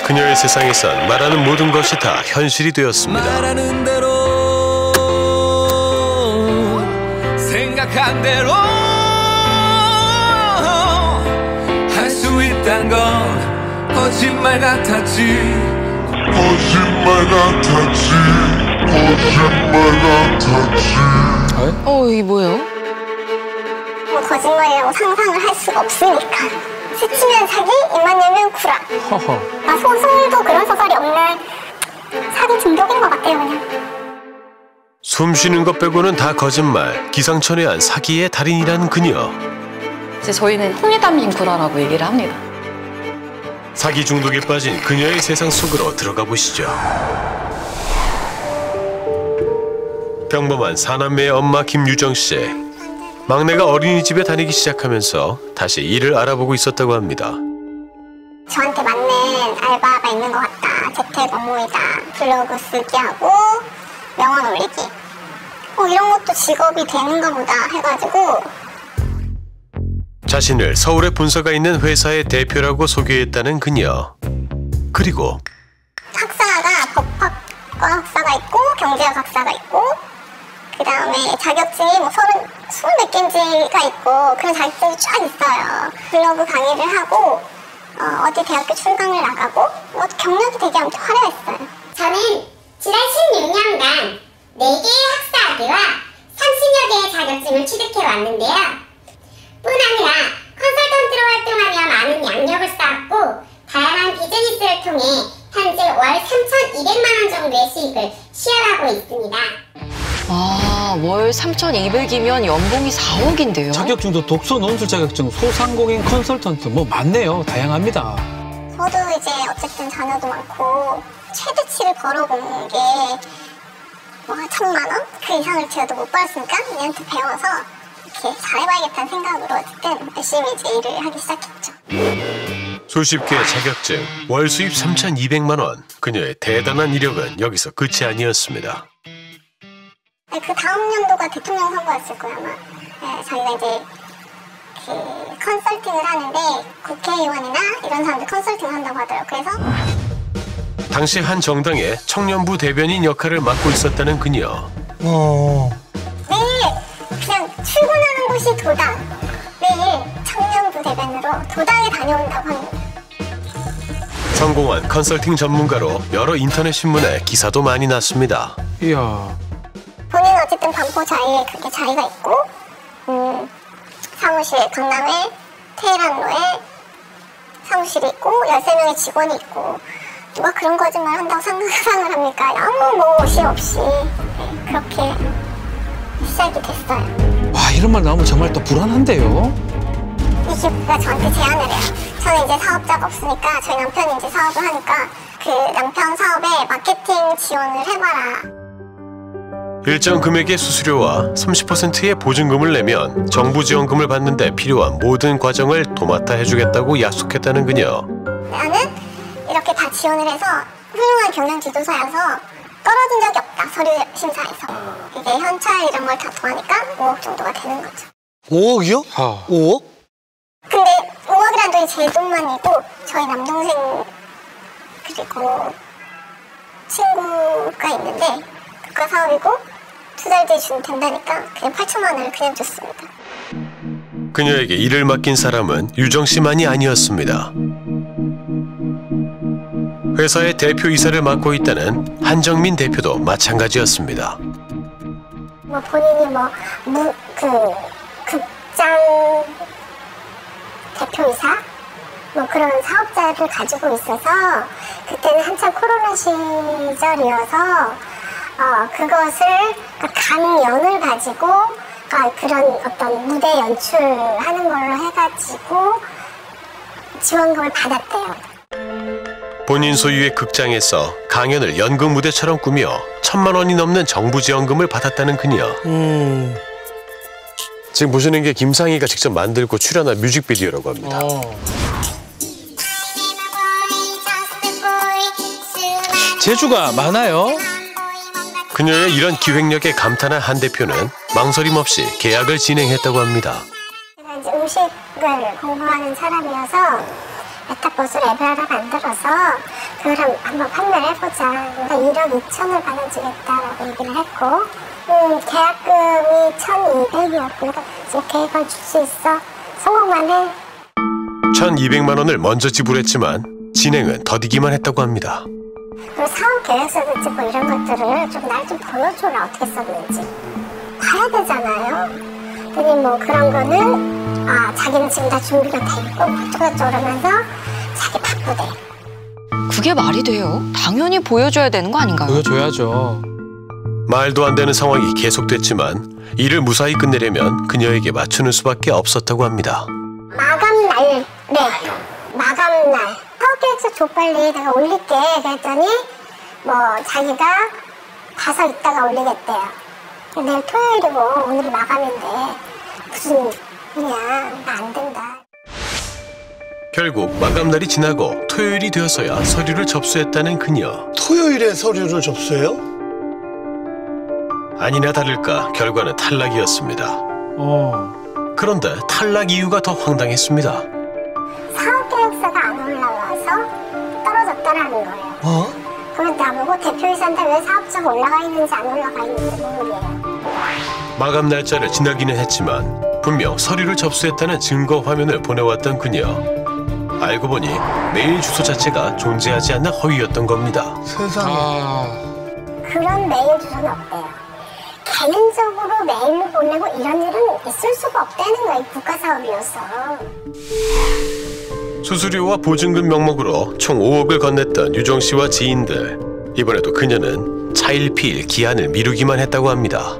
그녀의 세상에선 말하는 모든 것이 다 현실이 되었습니다. 말하는 대로 생각한 대로 할 수 있단 건 거짓말 같았지. 이게 뭐예요? 뭐 거짓말이라고 상상을 할 수가 없으니까. 스치면 사기, 입만 열면 구라. 소설도 그런 소설이 없는 사기 중독인 것 같아요, 그냥. 숨 쉬는 것 빼고는 다 거짓말, 기상천외한 사기의 달인이란 그녀. 이제 저희는 통에 담긴 구라라고 얘기를 합니다. 사기 중독에 빠진 그녀의 세상 속으로 들어가 보시죠. 평범한 사남매의 엄마 김유정 씨. 막내가 어린이집에 다니기 시작하면서 다시 일을 알아보고 있었다고 합니다. 저한테 맞는 알바가 있는 것 같다. 재택 업무이다. 블로그 쓰기 하고 명언 올리기. 이런 것도 직업이 되는가 보다 해가지고 자신을 서울에 본사가 있는 회사의 대표라고 소개했다는 그녀. 그리고 학사가 법학과 학사가 있고 경제학 학사가 있고 그 다음에 자격증이 뭐 20몇 개인지가 있고 그런 자격증이 쫙 있어요. 블로그 강의를 하고 어디 대학교 출강을 나가고 경력이 되게 아무튼 화려했어요. 저는 지난 16년간 4개의 학사학위와 30여 개의 자격증을 취득해 왔는데요. 뿐 아니라 컨설턴트로 활동하며 많은 양력을 쌓았고 다양한 비즈니스를 통해 현재 월 3,200만 원 정도의 수익을 시현하고 있습니다. 월 3,200이면 연봉이 4억인데요? 자격증도 독서 논술 자격증, 소상공인 컨설턴트 많네요. 다양합니다. 저도 이제 어쨌든 자녀도 많고 최대치를 벌어본 게 뭐 1,000만 원? 그 이상을 제가 못 벌었으니까 얘한테 배워서 이렇게 잘해봐야겠다는 생각으로 어쨌든 열심히 이제 일을 하기 시작했죠. 수십 개의 자격증, 월 수입 3,200만 원. 그녀의 대단한 이력은 여기서 끝이 아니었습니다. 그 다음 연도가 대통령 선거였을 거예요, 아마. 자기가 이제 그 컨설팅을 하는데 국회의원이나 이런 사람들 컨설팅을 한다고 하더라고요. 그래서 당시 한 정당의 청년부 대변인 역할을 맡고 있었다는 그녀. 매일 그냥 출근하는 곳이 도당. 매일 청년부 대변으로 도당에 다녀온다고 합니다. 성공한 컨설팅 전문가로 여러 인터넷 신문에 기사도 많이 났습니다. 이야. 본인은 어쨌든 반포 자리에 그렇게 자리가 있고 사무실 강남에 테헤란로에 사무실이 있고 13명의 직원이 있고 누가 그런 거짓말 한다고 상상을 합니까? 아무 모시 없이 그렇게 시작이 됐어요. 와, 이런 말 나오면 정말 또 불안한데요? 이 기업가 저한테 제안을 해요. 저는 이제 사업자가 없으니까 저희 남편이 이제 사업을 하니까 그 남편 사업에 마케팅 지원을 해봐라. 일정 금액의 수수료와 30%의 보증금을 내면 정부 지원금을 받는데 필요한 모든 과정을 도맡아 해주겠다고 약속했다는 그녀. 나는 이렇게 다 지원을 해서 훌륭한 경영 지도사여서 떨어진 적이 없다. 서류 심사에서. 이제 현찰 이런 걸 다 더하니까 5억 정도가 되는 거죠. 5억이요? 5억? 근데 5억이란 돈이 제 돈만이고 저희 남동생 그리고 친구가 있는데 국가 사업이고 2달 뒤에 주면 된다니까 그냥 8천만 원을 그냥 줬습니다. 그녀에게 일을 맡긴 사람은 유정 씨만이 아니었습니다. 회사의 대표이사를 맡고 있다는 한정민 대표도 마찬가지였습니다. 뭐 본인이 극장 대표이사 뭐 그런 사업자를 가지고 있어서 그때는 한참 코로나 시절이어서 그것을 강연을 가지고 그런 어떤 무대 연출하는 걸로 해가지고 지원금을 받았대요. 본인 소유의 극장에서 강연을 연극 무대처럼 꾸며 1,000만 원이 넘는 정부 지원금을 받았다는 그녀. 지금 보시는 게 김상희가 직접 만들고 출연한 뮤직비디오라고 합니다. 재주가 많아요. 그녀의 이런 기획력에 감탄한 한 대표는 망설임 없이 계약을 진행했다고 합니다. 제가 이제 음식을 공부하는 사람이어서 메타버스 랩을 만들어서 그걸 한번 판매를 해보자. 1억 2천을 받아주겠다라고 얘기를 했고 계약금이 1,200이었고 지금 계획을 줄 수 있어. 성공만 해. 1,200만 원을 먼저 지불했지만 진행은 더디기만 했다고 합니다. 그리고 사업 계획서도 찍고 이런 것들을 좀 날 좀 보여줘라. 어떻게 썼는지 봐야 되잖아요. 근데 뭐 그런 거는 자기는 지금 다 준비가 돼 있고 어쩌고저쩌고 이러면서 자기 바쁘대. 그게 말이 돼요? 당연히 보여줘야 되는 거 아닌가요? 보여줘야죠. 말도 안 되는 상황이 계속됐지만 일을 무사히 끝내려면 그녀에게 맞추는 수밖에 없었다고 합니다. 마감날, 마감날. 사업계획서 줘 빨리 내가 올릴게. 그랬더니 뭐 자기가 가서 이따가 올리겠대요. 내일 토요일이고 오늘이 마감인데 무슨 그냥 안 된다. 결국 마감날이 지나고 토요일이 되어서야 서류를 접수했다는 그녀. 토요일에 서류를 접수해요? 아니나 다를까 결과는 탈락이었습니다. 그런데 탈락 이유가 더 황당했습니다. 사업계획서가 안 올라와서 떨어졌다라는 거예요. 그럼 나보고 대표이사한테 왜 사업자가 올라가 있는지 안 올라가 있는지 모르게요. 마감 날짜를 지나기는 했지만 분명 서류를 접수했다는 증거 화면을 보내왔던 그녀. 알고 보니 메일 주소 자체가 존재하지 않는 허위였던 겁니다. 세상에. 그런 메일 주소는 없대요. 개인적으로 메일로 보내고 이런 일은 있을 수가 없다는 거예요. 국가사업이어서. 수수료와 보증금 명목으로 총 5억을 건넸던 유정 씨와 지인들. 이번에도 그녀는 차일피일 기한을 미루기만 했다고 합니다.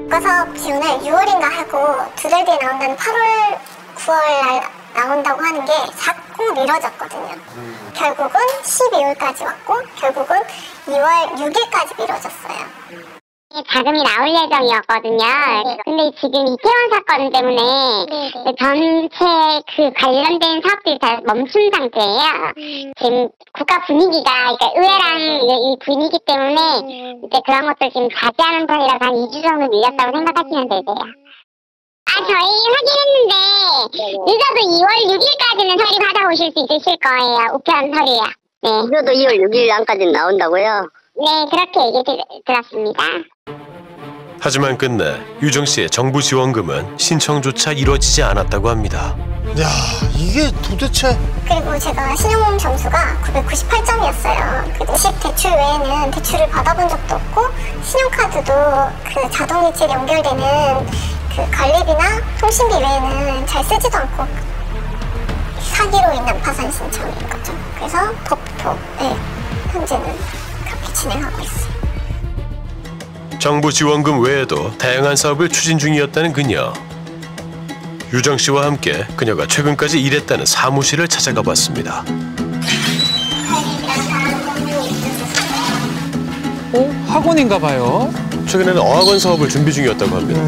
국가사업 지원을 6월인가 하고 2달 뒤에 나온다는 8월, 9월 날 나온다고 하는 게 자꾸 미뤄졌거든요. 결국은 12월까지 왔고 결국은 2월 6일까지 미뤄졌어요. 자금이 나올 예정이었거든요. 근데 지금 이태원 사건 때문에 전체 그 관련된 사업들이 다 멈춘 상태예요. 지금 국가 분위기가, 그러니까 의회랑 이 분위기 때문에 이제 그런 것들 지금 자제하는 편이라서 한 2주 정도 밀렸다고 생각하시면 되세요. 저희 확인했는데 늦어도 2월 6일까지는 서류 받아오실 수 있으실 거예요. 우편 서류요. 네. 늦어도 2월 6일 안까지 나온다고요? 네, 그렇게 얘기 들었습니다. 하지만 끝내 유정 씨의 정부 지원금은 신청조차 이루어지지 않았다고 합니다. 야, 이게 도대체. 그리고 제가 신용보험 점수가 998점이었어요. 그 주식 대출 외에는 대출을 받아본 적도 없고 신용카드도 그 자동이체 연결되는 그 관리비나 통신비 외에는 잘 쓰지도 않고 사기로 인한 파산 신청인 거죠. 그래서 법토에 현재는 그렇게 진행하고 있어요. 정부 지원금 외에도 다양한 사업을 추진 중이었다는 그녀. 유정 씨와 함께 그녀가 최근까지 일했다는 사무실을 찾아가 봤습니다. 학원인가 봐요. 최근에는 어학원 사업을 준비 중이었다고 합니다.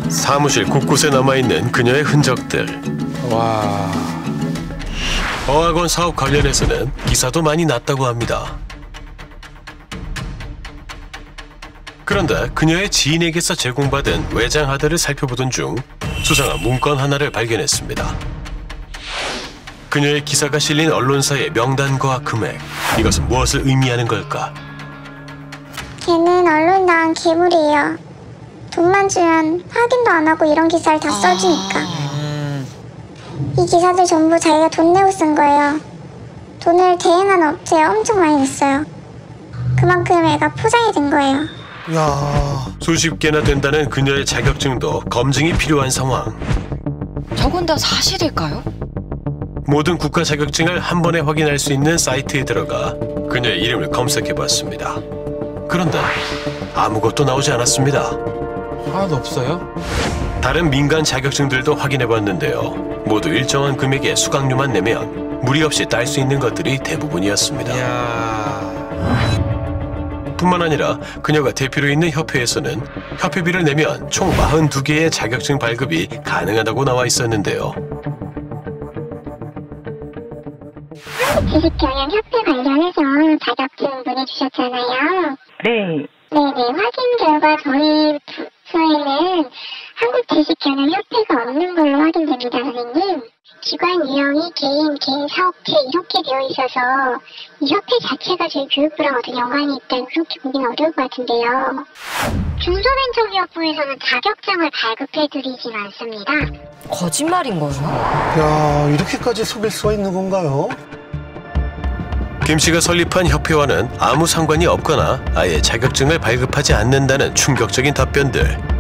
사무실 곳곳에 남아있는 그녀의 흔적들. 와. 어학원 사업 관련해서는 기사도 많이 났다고 합니다. 그런데 그녀의 지인에게서 제공받은 외장 하드를 살펴보던 중 수상한 문건 하나를 발견했습니다. 그녀의 기사가 실린 언론사의 명단과 금액. 이것은 무엇을 의미하는 걸까? 걔는 언론 나간 괴물이에요. 돈만 주면 확인도 안 하고 이런 기사를 다 써주니까. 이 기사들 전부 자기가 돈 내고 쓴 거예요. 돈을 대행하는 업체에 엄청 많이 냈어요. 그만큼 애가 포장이 된 거예요. 야. 수십 개나 된다는 그녀의 자격증도 검증이 필요한 상황. 저건 다 사실일까요? 모든 국가 자격증을 한 번에 확인할 수 있는 사이트에 들어가 그녀의 이름을 검색해봤습니다. 그런데 아무것도 나오지 않았습니다. 하나도 없어요? 다른 민간 자격증들도 확인해봤는데요. 모두 일정한 금액의 수강료만 내면 무리 없이 딸 수 있는 것들이 대부분이었습니다. 이야. 뿐만 아니라 그녀가 대표로 있는 협회에서는 협회비를 내면 총 42개의 자격증 발급이 가능하다고 나와 있었는데요. 주식경영협회 관련해서 자격증 보내주셨잖아요. 네. 네네, 확인 결과 저희 부서에는 한국주식경영협회가 없는 걸로 확인됩니다. 아닙니다, 선생님. 기관 유형이 개인, 사업체 이렇게 되어 있어서 이 협회 자체가 저희 교육부랑 어떤 연관이 있다면 그렇게 보기는 어려울 것 같은데요. 중소벤처기업부에서는 자격증을 발급해드리진 않습니다. 거짓말인 거예요? 야, 이렇게까지 속일 수가 있는 건가요? 김 씨가 설립한 협회와는 아무 상관이 없거나 아예 자격증을 발급하지 않는다는 충격적인 답변들.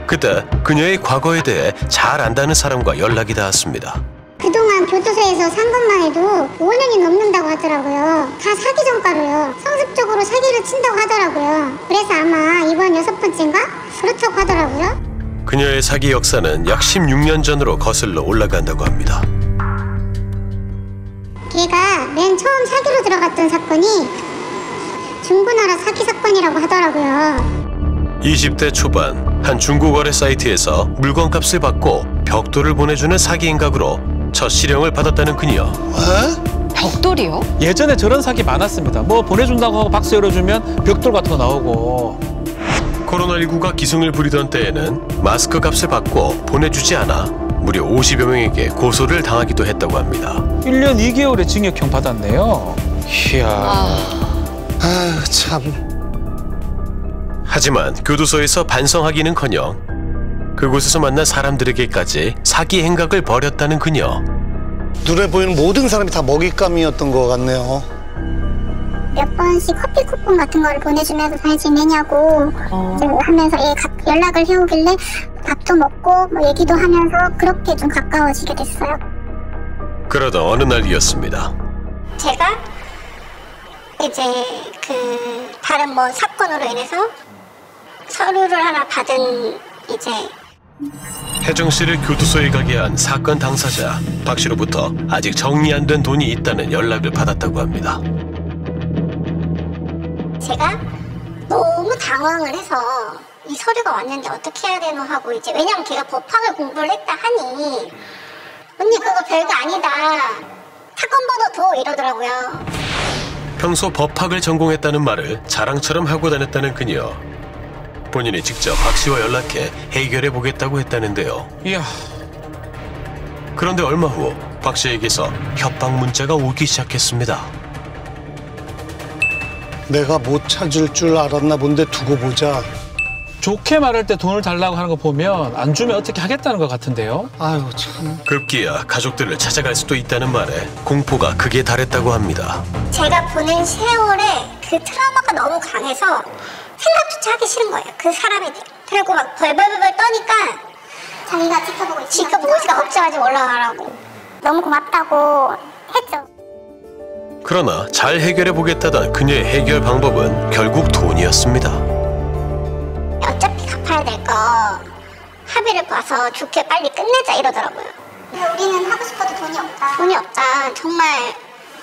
그때 그녀의 과거에 대해 잘 안다는 사람과 연락이 닿았습니다. 그동안 교도소에서 산 것만 해도 5년이 넘는다고 하더라고요. 다 사기 전과로요. 성습적으로 사기를 친다고 하더라고요. 그래서 아마 이번 6번째인가? 그렇다고 하더라고요. 그녀의 사기 역사는 약 16년 전으로 거슬러 올라간다고 합니다. 걔가 맨 처음 사기로 들어갔던 사건이 중고나라 사기 사건이라고 하더라고요. 20대 초반 한 중고거래 사이트에서 물건값을 받고 벽돌을 보내주는 사기 행각으로 첫 실형을 받았다는 그녀. 에? 벽돌이요? 예전에 저런 사기 많았습니다. 뭐 보내준다고 하고 박스 열어주면 벽돌 같은 거 나오고. 코로나19가 기승을 부리던 때에는 마스크 값을 받고 보내주지 않아 무려 50여 명에게 고소를 당하기도 했다고 합니다. 1년 2개월의 징역형 받았네요. 이야. 아, 참. 하지만 교도소에서 반성하기는커녕 그곳에서 만난 사람들에게까지 사기 행각을 벌였다는 그녀. 눈에 보이는 모든 사람이 다 먹잇감이었던 것 같네요. 몇 번씩 커피 쿠폰 같은 거를 보내주면서 잘 지내냐고 하면서 연락을 해오길래 밥도 먹고 뭐 얘기도 하면서 그렇게 좀 가까워지게 됐어요. 그러던 어느 날이었습니다. 제가 이제 다른 뭐 사건으로 인해서 서류를 하나 받은 이제 혜정 씨를 교도소에 가게 한 사건 당사자 박 씨로부터 아직 정리 안 된 돈이 있다는 연락을 받았다고 합니다. 제가 너무 당황을 해서 이 서류가 왔는데 어떻게 해야 되노 하고 이제 왜냐면 걔가 법학을 공부를 했다 하니 언니 그거 별거 아니다. 사건 번호 줘 이러더라고요. 평소 법학을 전공했다는 말을 자랑처럼 하고 다녔다는 그녀. 본인이 직접 박 씨와 연락해 해결해 보겠다고 했다는데요. 이야. 그런데 얼마 후 박 씨에게서 협박 문자가 오기 시작했습니다. 내가 못 찾을 줄 알았나 본데 두고 보자. 좋게 말할 때 돈을 달라고 하는 거 보면 안 주면 어떻게 하겠다는 것 같은데요. 아유, 참. 급기야 가족들을 찾아갈 수도 있다는 말에 공포가 극에 달했다고 합니다. 제가 보낸 세월에 그 트라우마가 너무 강해서 생각조차 하기 싫은 거예요. 그 사람이 그리고 막 벌벌벌 떠니까 자기가 지켜보고 있으니까 걱정하지 올라가라고 너무 고맙다고 했죠. 그러나 잘 해결해 보겠다던 그녀의 해결 방법은 결국 돈이었습니다. 어차피 갚아야 될 거 합의를 봐서 좋게 빨리 끝내자 이러더라고요. 우리는 하고 싶어도 돈이 없다. 돈이 없다. 정말.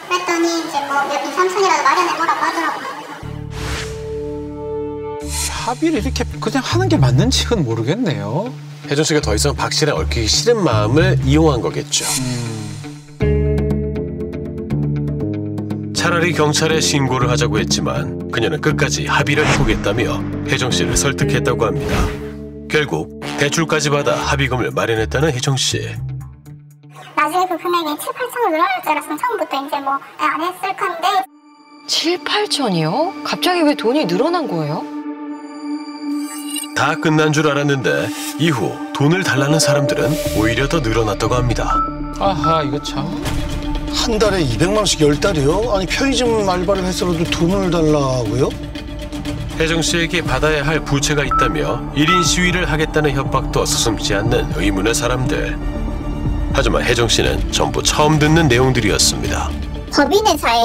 그랬더니 이제 뭐 몇 2, 3천이라도 마련해보라고 하더라고요. 합의를 이렇게 그냥 하는 게 맞는지는 모르겠네요. 혜정 씨가 더 이상 박 씨랑 얽히기 싫은 마음을 이용한 거겠죠. 차라리 경찰에 신고를 하자고 했지만 그녀는 끝까지 합의를 해보겠다며 혜정 씨를 설득했다고 합니다. 결국 대출까지 받아 합의금을 마련했다는 혜정 씨. 나중에 그 금액이 7, 8천을 늘어날 줄 알았으면 처음부터 이제 뭐 안 했을 건데 7, 8천이요? 갑자기 왜 돈이 늘어난 거예요? 다 끝난 줄 알았는데 이후 돈을 달라는 사람들은 오히려 더 늘어났다고 합니다. 아하, 이거 참. 한 달에 200만 원씩 10달이요? 아니, 편의점 알바를 해서라도 돈을 달라고요? 혜정 씨에게 받아야 할 부채가 있다며 1인 시위를 하겠다는 협박도 서슴지 않는 의문의 사람들. 하지만 혜정 씨는 전부 처음 듣는 내용들이었습니다. 법인회사에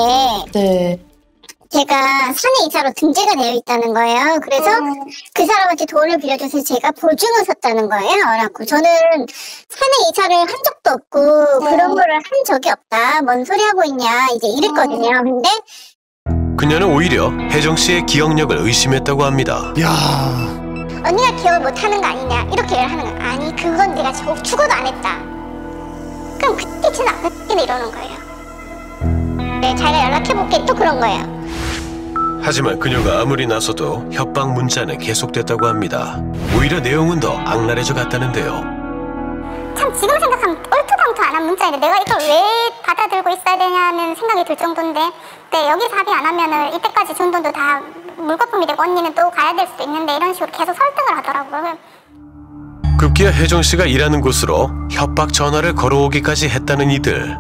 네. 제가 사내이사로 등재가 되어 있다는 거예요. 그래서 그 사람한테 돈을 빌려줘서 제가 보증을 섰다는 거예요. 그래갖고 저는 사내이사를 한 적도 없고 그런 거를 한 적이 없다. 뭔 소리 하고 있냐 이제 이랬거든요. 근데 그녀는 오히려 혜정 씨의 기억력을 의심했다고 합니다. 야, 언니가 기억을 못하는 거 아니냐 이렇게 얘기를 하는 거예요. 아니 그건 내가 죽어도 안 했다. 그럼 그때 쟤는 안 했겠네 이러는 거예요. 네, 자기가 연락해볼게 또 그런 거예요. 하지만 그녀가 아무리 나서도 협박 문자는 계속됐다고 합니다. 오히려 내용은 더 악랄해져 갔다는데요. 참 지금 생각하면 얼토당토 안 한 문자인데 내가 이걸 왜 받아들고 있어야 되냐는 생각이 들 정도인데 네, 여기서 합의 안 하면은 이때까지 준 돈도 다 물거품이 되고 언니는 또 가야 될 수도 있는데 이런 식으로 계속 설득을 하더라고요. 급기야 혜정 씨가 일하는 곳으로 협박 전화를 걸어오기까지 했다는 이들.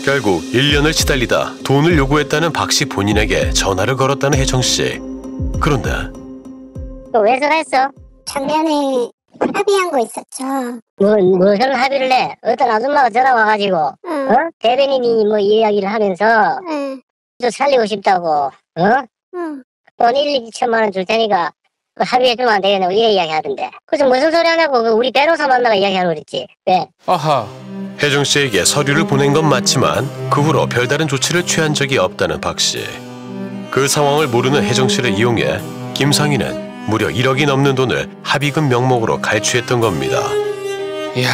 결국 1년을 시달리다 돈을 요구했다는 박 씨 본인에게 전화를 걸었다는 혜정 씨. 그런데 왜 전화했어? 작년에 합의한 거 있었죠. 무슨 합의를 해? 어떤 아줌마가 전화 와가지고 대변인이 뭐 이야기를 하면서 또 살리고 싶다고 돈 1, 2천만 원 줄 테니까 합의해주면 안 되겠냐고 이래 이야기 하던데. 그래서 무슨 소리 하냐고 우리 변호사 만나가 이야기하라고 그랬지. 왜? 아하. 혜정 씨에게 서류를 보낸 건 맞지만 그 후로 별다른 조치를 취한 적이 없다는 박 씨. 그 상황을 모르는 혜정 씨를 이용해 김상희는 무려 1억이 넘는 돈을 합의금 명목으로 갈취했던 겁니다. 이야,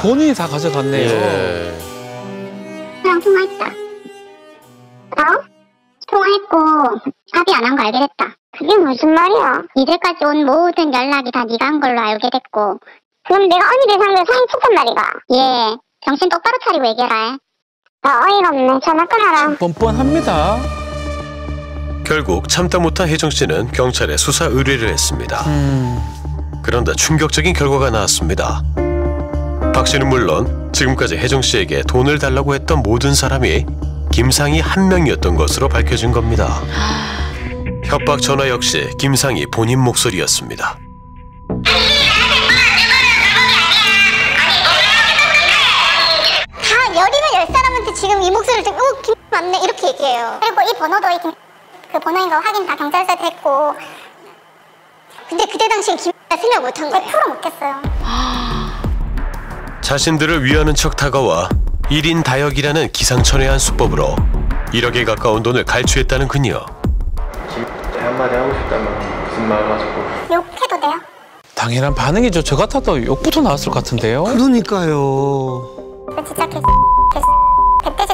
본인이 다 가져갔네요. 그냥 통화했다. 통화했고 합의 안 한 거 알게 됐다. 그게 무슨 말이야? 이제까지 온 모든 연락이 다 네가 한 걸로 알게 됐고 그럼 내가 언니를 상대로 사인 쳤단 말이가. 예, 정신 똑바로 차리고 얘기해라. 어이가 없네. 전화 끊어라. 뻔뻔합니다. 결국 참다 못한 혜정 씨는 경찰에 수사 의뢰를 했습니다. 그런데 충격적인 결과가 나왔습니다. 박 씨는 물론 지금까지 혜정 씨에게 돈을 달라고 했던 모든 사람이 김상희 한 명이었던 것으로 밝혀진 겁니다. 협박 전화 역시 김상희 본인 목소리였습니다. 다 열이면 10사람한테 지금 이 목소리를 듣고 김 맞네 이렇게 얘기해요. 그리고 이 번호도 그 번호인 거 확인 다 경찰서에 했고 근데 그때 당시엔 김가 생각 못한 거예요. 100% 못했어요. 자신들을 위하는 척 다가와 1인 다역이라는 기상천외한 수법으로 1억에 가까운 돈을 갈취했다는 그녀. 한마디 하고 싶다면 무슨 말 가지고? 욕해도 돼요? 당연한 반응이죠. 저 같아도 욕부터 나왔을 것 같은데요. 그러니까요. 진짜 개떼지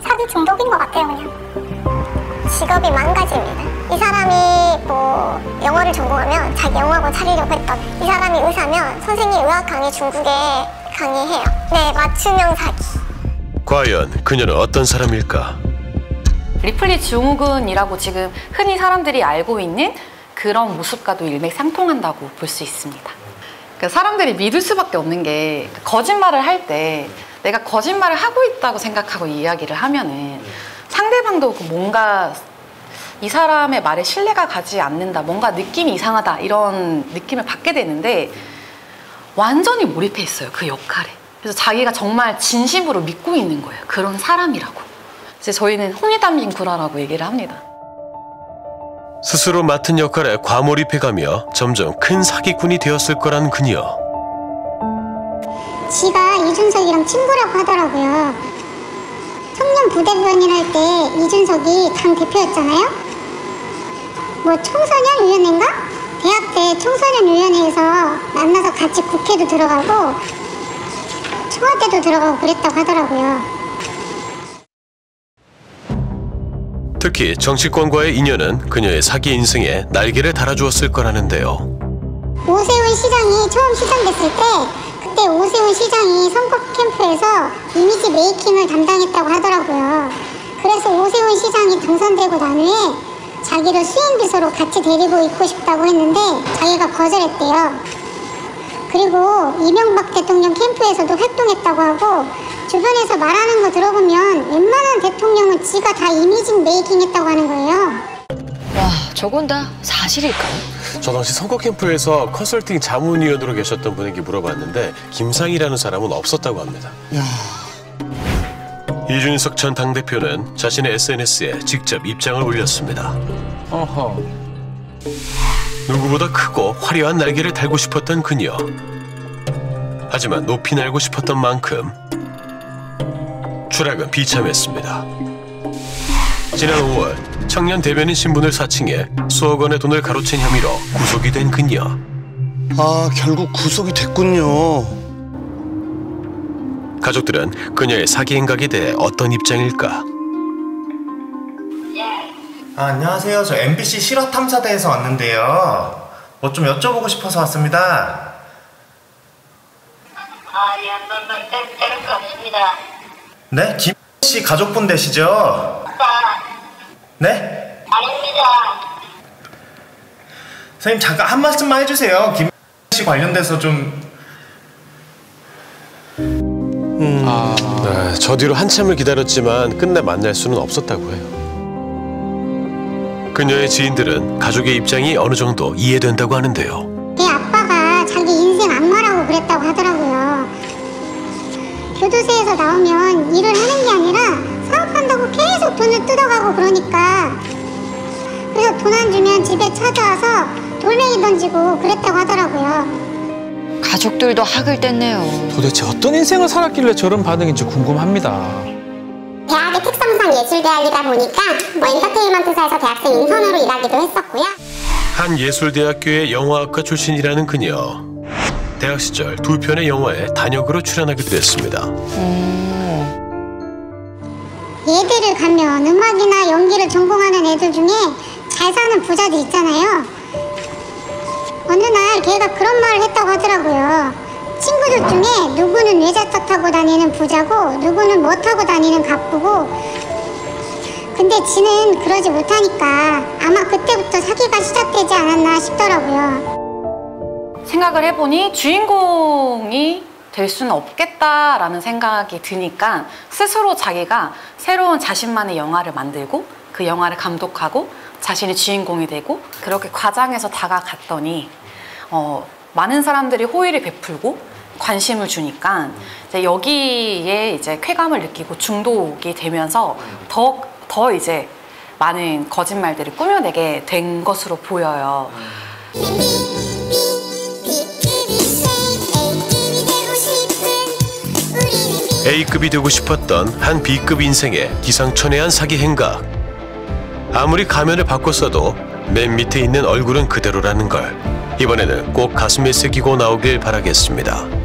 사기 중독인 것 같아요. 그냥 직업이 망가집니다. 이 사람이 뭐 영어를 전공하면 자기 영어학원 차리려고 했던 이 사람이 의사면 선생님 의학 강의 중국에 강의해요. 네, 맞춤형 사기. 과연 그녀는 어떤 사람일까? 리플리 증후군이라고 지금 흔히 사람들이 알고 있는 그런 모습과도 일맥상통한다고 볼 수 있습니다. 그러니까 사람들이 믿을 수밖에 없는 게 거짓말을 할 때 내가 거짓말을 하고 있다고 생각하고 이야기를 하면은 상대방도 뭔가 이 사람의 말에 신뢰가 가지 않는다, 뭔가 느낌이 이상하다 이런 느낌을 받게 되는데 완전히 몰입해 있어요, 그 역할에. 그래서 자기가 정말 진심으로 믿고 있는 거예요, 그런 사람이라고. 이제 저희는 홍해담빙구라라고 얘기를 합니다. 스스로 맡은 역할에 과몰입해가며 점점 큰 사기꾼이 되었을 거란 그녀. 지가 이준석이랑 친구라고 하더라고요. 청년 부대변인 할 때 이준석이 당 대표였잖아요. 뭐 청소년위원회인가? 대학 때 청소년위원회에서 만나서 같이 국회도 들어가고 청와대도 들어가고 그랬다고 하더라고요. 특히 정치권과의 인연은 그녀의 사기 인생에 날개를 달아주었을 거라는데요. 오세훈 시장이 처음 시장됐을 때 그때 오세훈 시장이 선거 캠프에서 이미지 메이킹을 담당했다고 하더라고요. 그래서 오세훈 시장이 당선되고 난 후에 자기를 수행비서로 같이 데리고 있고 싶다고 했는데 자기가 거절했대요. 그리고 이명박 대통령 캠프에서도 활동했다고 하고 주변에서 말하는 거 들어보면 웬만한 대통령은 지가 다 이미지 메이킹 했다고 하는 거예요. 와, 저건 다 사실일까요? 저 당시 선거 캠프에서 컨설팅 자문위원으로 계셨던 분에게 물어봤는데 김상희라는 사람은 없었다고 합니다. 이준석 전 당대표는 자신의 SNS에 직접 입장을 올렸습니다. 어허. 누구보다 크고 화려한 날개를 달고 싶었던 그녀. 하지만 높이 날고 싶었던 만큼 추락은 비참했습니다. 지난 5월 청년 대변인 신분을 사칭해 수억 원의 돈을 가로챈 혐의로 구속이 된 그녀. 아, 결국 구속이 됐군요. 가족들은 그녀의 사기 행각에 대해 어떤 입장일까? 안녕하세요. 저 MBC 실화탐사대에서 왔는데요. 뭐 좀 여쭤보고 싶어서 왔습니다. 예, 다른 거 없습니다. 네? 김씨 가족분 되시죠? 네? 아닙니다. 선생님 잠깐 한 말씀만 해주세요. 김씨 관련돼서 좀... 네, 저 뒤로 한참을 기다렸지만 끝내 만날 수는 없었다고 해요. 그녀의 지인들은 가족의 입장이 어느 정도 이해된다고 하는데요. 걔 아빠가 자기 인생 악마라고 그랬다고 하더라고요. 교도소에서 나오면 일을 하는 게 아니라 사업한다고 계속 돈을 뜯어가고 그러니까 그래서 돈 안 주면 집에 찾아와서 돌멩이 던지고 그랬다고 하더라고요. 가족들도 학을 뗐네요. 도대체 어떤 인생을 살았길래 저런 반응인지 궁금합니다. 대학의 특성상 예술대학이다 보니까 뭐 엔터테인먼트사에서 대학생 인턴으로 일하기도 했었고요. 한 예술대학교의 영화학과 출신이라는 그녀. 대학 시절 2편의 영화에 단역으로 출연하기도 했습니다. 예대를 가면 음악이나 연기를 전공하는 애들 중에 잘 사는 부자들 있잖아요. 어느 날 걔가 그런 말을 했다고 하더라고요. 친구들 중에 누구는 외제차 타고 다니는 부자고 누구는 뭐 타고 다니는 갑부고 근데 지는 그러지 못하니까 아마 그때부터 사기가 시작되지 않았나 싶더라고요. 생각을 해보니 주인공이 될 수는 없겠다라는 생각이 드니까 스스로 자기가 새로운 자신만의 영화를 만들고 그 영화를 감독하고 자신이 주인공이 되고 그렇게 과장해서 다가갔더니 많은 사람들이 호의를 베풀고 관심을 주니까 이제 여기에 이제 쾌감을 느끼고 중독이 되면서 더 이제 많은 거짓말들을 꾸며내게 된 것으로 보여요. A급이 되고 싶었던 한 B급 인생의 기상천외한 사기 행각. 아무리 가면을 바꿨어도 맨 밑에 있는 얼굴은 그대로라는 걸 이번에는 꼭 가슴에 새기고 나오길 바라겠습니다.